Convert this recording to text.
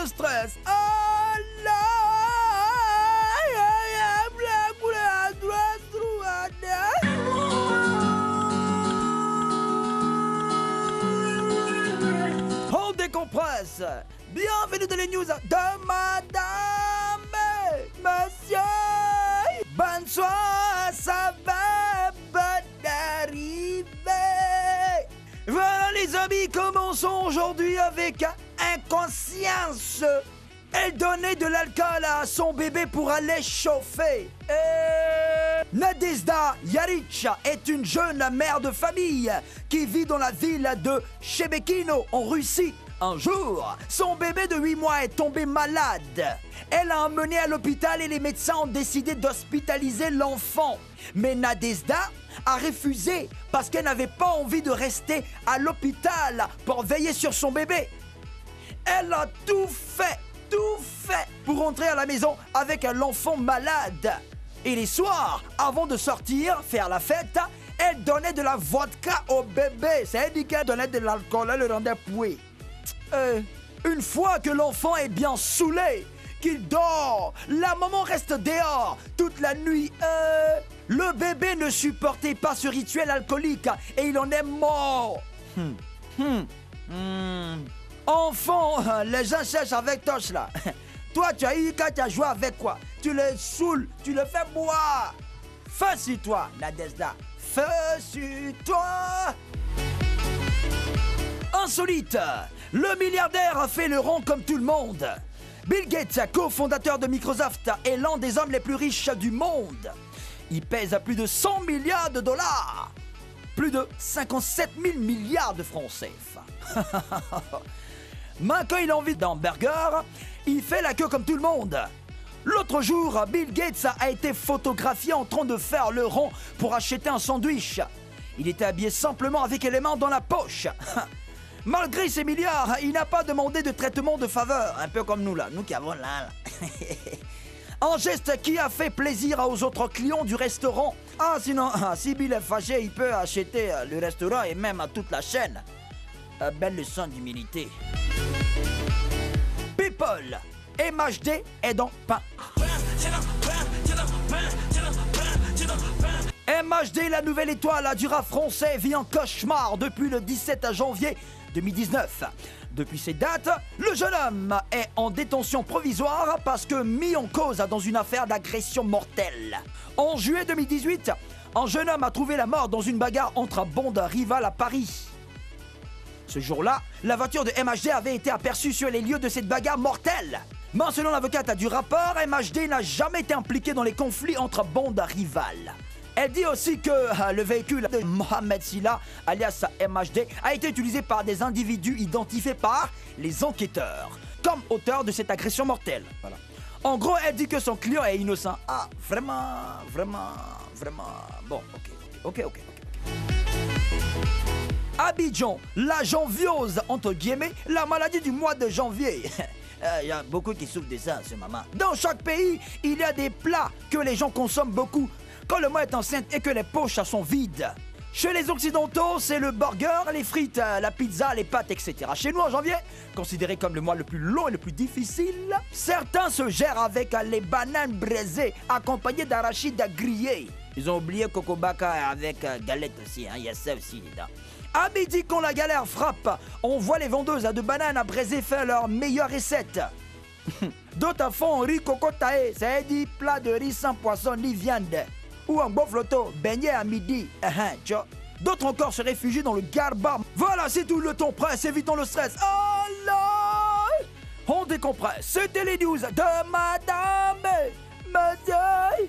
le stress. On décompresse. Bienvenue dans les news de Madame, Monsieur. Bonsoir, ça va, bonne arrivée. Voilà les amis, commençons aujourd'hui avec inconscience. Elle donnait de l'alcool à son bébé pour aller chauffer. Nadezhda Yaric est une jeune mère de famille qui vit dans la ville de Shebekino en Russie. Un jour, son bébé de 8 mois est tombé malade. Elle l'a emmené à l'hôpital et les médecins ont décidé d'hospitaliser l'enfant. Mais Nadezhda a refusé parce qu'elle n'avait pas envie de rester à l'hôpital pour veiller sur son bébé. Elle a tout fait pour rentrer à la maison avec l'enfant malade. Et les soirs, avant de sortir, faire la fête, elle donnait de la vodka au bébé. C'est-à-dire qu'elle donnait de l'alcool, elle le rendait poué. Une fois que l'enfant est bien saoulé, qu'il dort, la maman reste dehors toute la nuit. Le bébé ne supportait pas ce rituel alcoolique et il en est mort. Enfant, les gens cherchent avec Tosh là. Toi, tu as eu quand tu as joué avec quoi? Tu le saoules, tu le fais boire. Feu sur toi, Nadezhda. Feu sur toi. Insolite, le milliardaire a fait le rond comme tout le monde. Bill Gates, cofondateur de Microsoft, est l'un des hommes les plus riches du monde. Il pèse à plus de 100 milliards de dollars. Plus de 57 000 milliards de francs CFA. Mais quand il a envie d'un burger, il fait la queue comme tout le monde. L'autre jour, Bill Gates a été photographié en train de faire le rond pour acheter un sandwich. Il était habillé simplement avec les mains dans la poche. Malgré ses milliards, il n'a pas demandé de traitement de faveur. Un peu comme nous là, nous qui avons là. Un geste qui a fait plaisir aux autres clients du restaurant. Sinon, si Bill est fâché, il peut acheter le restaurant et même à toute la chaîne. Belle leçon d'humilité. People, MHD est dans pain. MHD, la nouvelle étoile du rap français, vit en cauchemar depuis le 17 janvier 2019. Depuis ces dates, le jeune homme est en détention provisoire parce que mis en cause dans une affaire d'agression mortelle. En juillet 2018, un jeune homme a trouvé la mort dans une bagarre entre bandes rivales à Paris. Ce jour-là, la voiture de MHD avait été aperçue sur les lieux de cette bagarre mortelle. Mais selon l'avocate du rapport, MHD n'a jamais été impliqué dans les conflits entre bandes rivales. Elle dit aussi que le véhicule de Mohamed Silla, alias MHD, a été utilisé par des individus identifiés par les enquêteurs comme auteur de cette agression mortelle. Voilà. En gros, elle dit que son client est innocent. Vraiment. Bon, ok. Abidjan, la janviose, entre guillemets, la maladie du mois de janvier. Il y a beaucoup qui souffrent de ça en ce moment. Dans chaque pays, il y a des plats que les gens consomment beaucoup quand le mois est enceinte et que les poches sont vides. Chez les Occidentaux, c'est le burger, les frites, la pizza, les pâtes, etc. Chez nous, en janvier, considéré comme le mois le plus long et le plus difficile, certains se gèrent avec les bananes braisées accompagnées d'arachides grillés. Ils ont oublié Coco Baka avec galette aussi, il y a ça aussi dedans. À midi, quand la galère frappe, on voit les vendeuses de bananes à braiser faire leur meilleure recette. D'autres font riz coco taé, c'est-à-dire plat de riz sans poisson ni viande. Ou un beau flotto, beignet à midi. D'autres encore se réfugient dans le garba. Voilà, c'est tout, le temps presse, évitons le stress. Allah, on décompresse. C'était les news de Madame Monsieur.